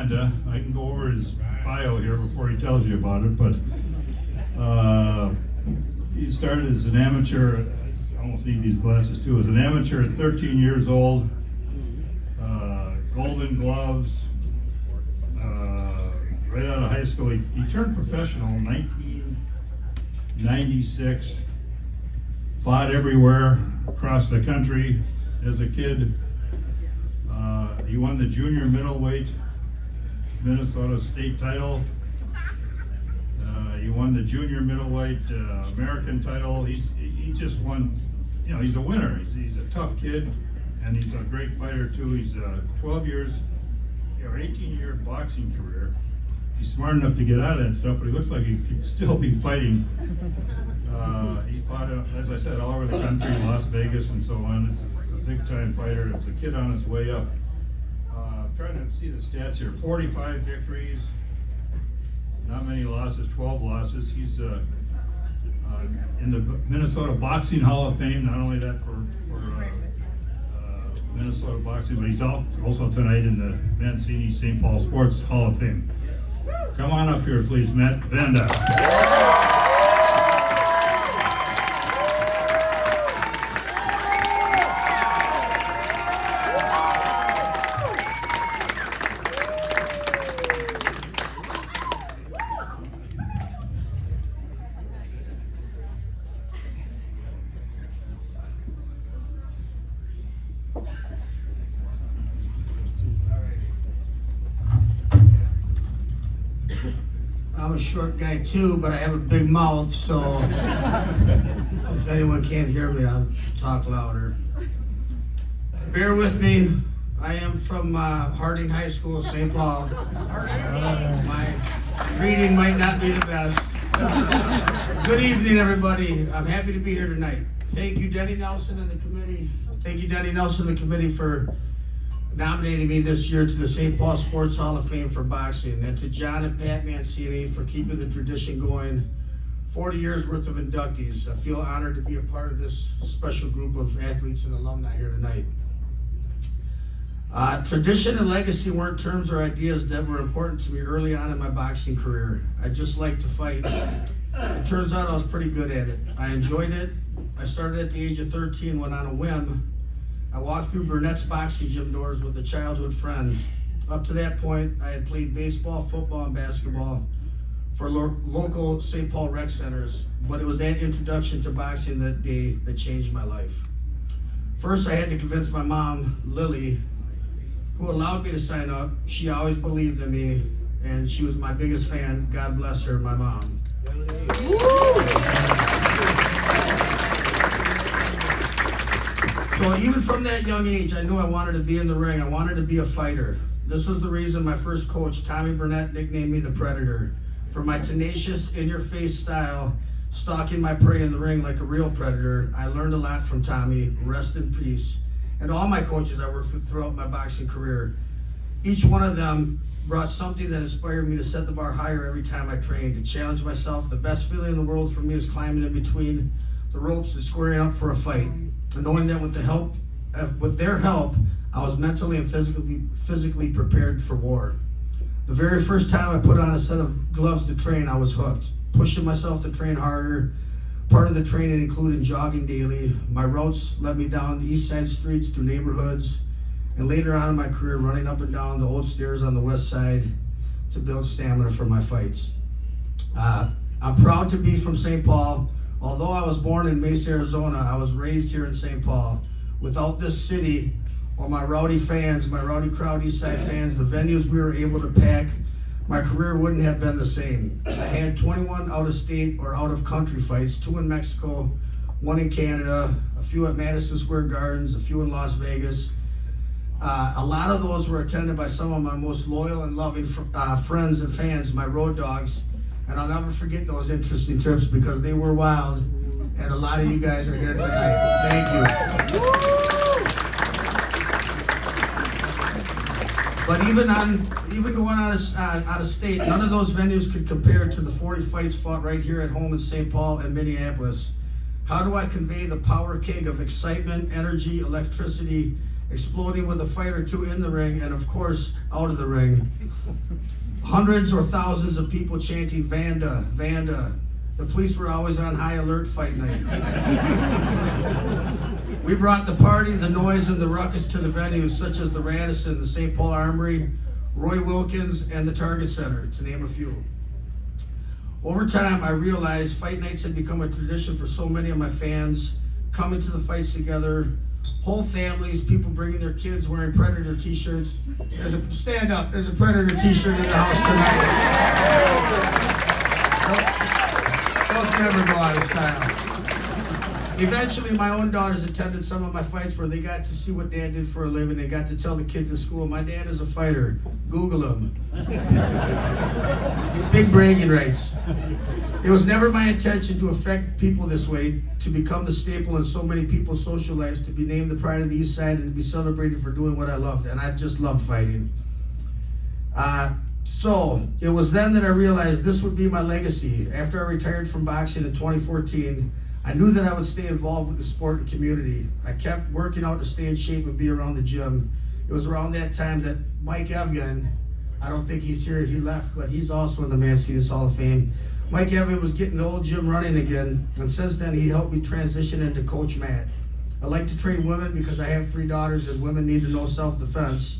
Vanda. I can go over his bio here before he tells you about it, but he started as an amateur. I almost need these glasses too. As an amateur at 13 years old, Golden Gloves. Right out of high school, he turned professional in 1996. Fought everywhere across the country as a kid. He won the junior middleweight Minnesota state title. He won the junior middleweight American title. He just won. You know, he's a winner. He's a tough kid, and he's a great fighter too. He's 12 years or 18-year boxing career. He's smart enough to get out of that stuff, but he looks like he could still be fighting. He fought, as I said, all over the country, Las Vegas and so on. It's a big-time fighter. It's a kid on his way up. Trying to see the stats here. 45 victories, not many losses, 12 losses. He's in the Minnesota Boxing Hall of Fame. Not only that for Minnesota boxing, but he's also tonight in the Mancini St. Paul Sports Hall of Fame. Come on up here, please, Matt Vanda. I'm a short guy too, but I have a big mouth, so if anyone can't hear me, I'll talk louder. Bear with me. I am from Harding High School, St. Paul. My reading might not be the best. Good evening, everybody. I'm happy to be here tonight. Thank you, Denny Nelson and the committee. Thank you, Denny Nelson and the committee, for nominating me this year to the St. Paul Sports Hall of Fame for boxing, and to John and Pat Mancini for keeping the tradition going. 40 years worth of inductees. I feel honored to be a part of this special group of athletes and alumni here tonight. Tradition and legacy weren't terms or ideas that were important to me early on in my boxing career. I just liked to fight. It turns out I was pretty good at it. I enjoyed it. I started at the age of 13 when, on a whim, I walked through Burnett's boxing gym doors with a childhood friend. Up to that point, I had played baseball, football, and basketball for local St. Paul rec centers, but it was that introduction to boxing that day that changed my life. First, I had to convince my mom, Lily, who allowed me to sign up. She always believed in me, and she was my biggest fan. God bless her, my mom. So even from that young age, I knew I wanted to be in the ring. I wanted to be a fighter. This was the reason my first coach, Tommy Burnett, nicknamed me the Predator. For my tenacious, in-your-face style, stalking my prey in the ring like a real predator. I learned a lot from Tommy, rest in peace, and all my coaches I worked with throughout my boxing career. Each one of them brought something that inspired me to set the bar higher every time I trained, to challenge myself. The best feeling in the world for me is climbing in between the ropes and squaring up for a fight. And knowing that with their help, I was mentally and physically prepared for war. The very first time I put on a set of gloves to train, I was hooked, pushing myself to train harder. Part of the training included jogging daily. My routes led me down the east side streets through neighborhoods, and later on in my career, running up and down the old stairs on the west side to build stamina for my fights. I'm proud to be from St. Paul. Although I was born in Mesa, Arizona, I was raised here in St. Paul. Without this city, or my rowdy fans, my rowdy crowd east side fans, the venues we were able to pack, my career wouldn't have been the same. I had 21 out-of-state or out-of-country fights, 2 in Mexico, 1 in Canada, a few at Madison Square Gardens, a few in Las Vegas. A lot of those were attended by some of my most loyal and loving friends and fans, my road dogs. And I'll never forget those interesting trips because they were wild, and a lot of you guys are here tonight. Thank you. But even going out of state, none of those venues could compare to the 40 fights fought right here at home in St. Paul and Minneapolis. How do I convey the power keg of excitement, energy, electricity, exploding with a fight or two in the ring, and of course, out of the ring. Hundreds or thousands of people chanting, Vanda, Vanda. The police were always on high alert fight night. We brought the party, the noise, and the ruckus to the venues such as the Radisson, the St. Paul Armory, Roy Wilkins, and the Target Center, to name a few. Over time, I realized fight nights had become a tradition for so many of my fans, coming to the fights together, whole families, people bringing their kids wearing Predator t-shirts. Stand up, there's a Predator t-shirt in the house tonight. Those never go out of style. Eventually, my own daughters attended some of my fights where they got to see what Dad did for a living. They got to tell the kids in school, my dad is a fighter. Google him. Big bragging rights. It was never my intention to affect people this way, to become the staple in so many people's social lives, to be named the pride of the East Side, and to be celebrated for doing what I loved. And I just loved fighting. So it was then that I realized this would be my legacy. After I retired from boxing in 2014, I knew that I would stay involved with the sport and community. I kept working out to stay in shape and be around the gym. It was around that time that Mike Evgen, I don't think he's here, he left, but he's also in the Mancini Hall of Fame. Mike Evgen was getting the old gym running again, and since then he helped me transition into Coach Matt. I like to train women because I have 3 daughters and women need to know self-defense,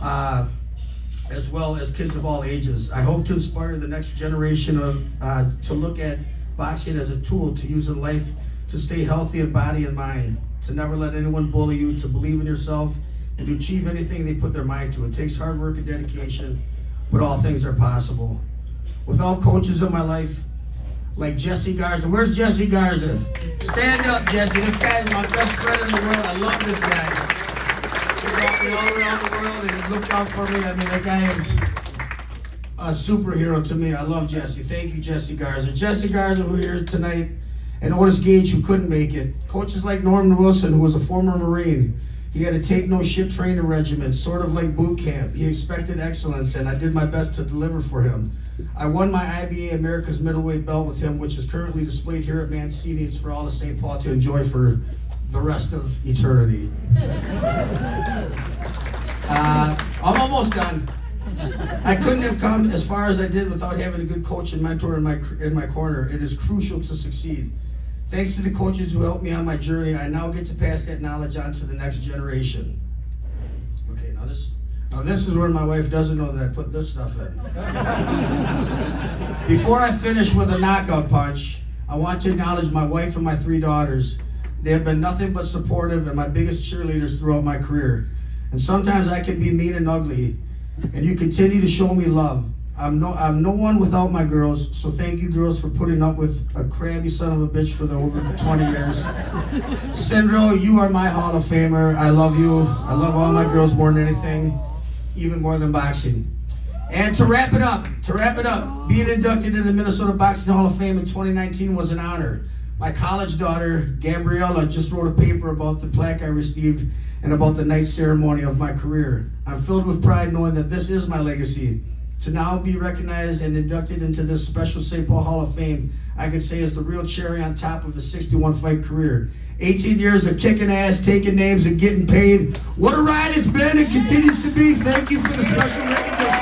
as well as kids of all ages. I hope to inspire the next generation to look at boxing as a tool to use in life to stay healthy in body and mind, to never let anyone bully you, to believe in yourself, and to achieve anything they put their mind to. It takes hard work and dedication, but all things are possible. Without coaches in my life, like Jesse Garza. Where's Jesse Garza? Stand up, Jesse. This guy's my best friend in the world. I love this guy. He brought me all around the world and he looked out for me. I mean, that guy is a superhero to me. I love Jesse. Thank you, Jesse Garza. Jesse Garza, who here tonight, and Otis Gage, who couldn't make it. Coaches like Norman Wilson, who was a former Marine. He had a take-no-shit training regimen, sort of like boot camp. He expected excellence, and I did my best to deliver for him. I won my IBA America's Middleweight belt with him, which is currently displayed here at Mancini's for all of St. Paul to enjoy for the rest of eternity. I'm almost done. I couldn't have come as far as I did without having a good coach and mentor in my corner. It is crucial to succeed. Thanks to the coaches who helped me on my journey, I now get to pass that knowledge on to the next generation. Okay, now this is where my wife doesn't know that I put this stuff in. Before I finish with a knockout punch, I want to acknowledge my wife and my 3 daughters. They have been nothing but supportive and my biggest cheerleaders throughout my career. And sometimes I can be mean and ugly, and you continue to show me love. I'm no one without my girls, so thank you girls for putting up with a crabby son of a bitch for the over 20 years. Sindro, you are my Hall of Famer. I love you. I love all my girls more than anything, even more than boxing. And to wrap it up, being inducted in the Minnesota Boxing Hall of Fame in 2019 was an honor. My college daughter, Gabriella, just wrote a paper about the plaque I received and about the night ceremony of my career. I'm filled with pride knowing that this is my legacy. To now be recognized and inducted into this special St. Paul Hall of Fame, I could say is the real cherry on top of a 61-fight career. 18 years of kicking ass, taking names, and getting paid. What a ride it's been and continues to be. Thank you for the special recognition.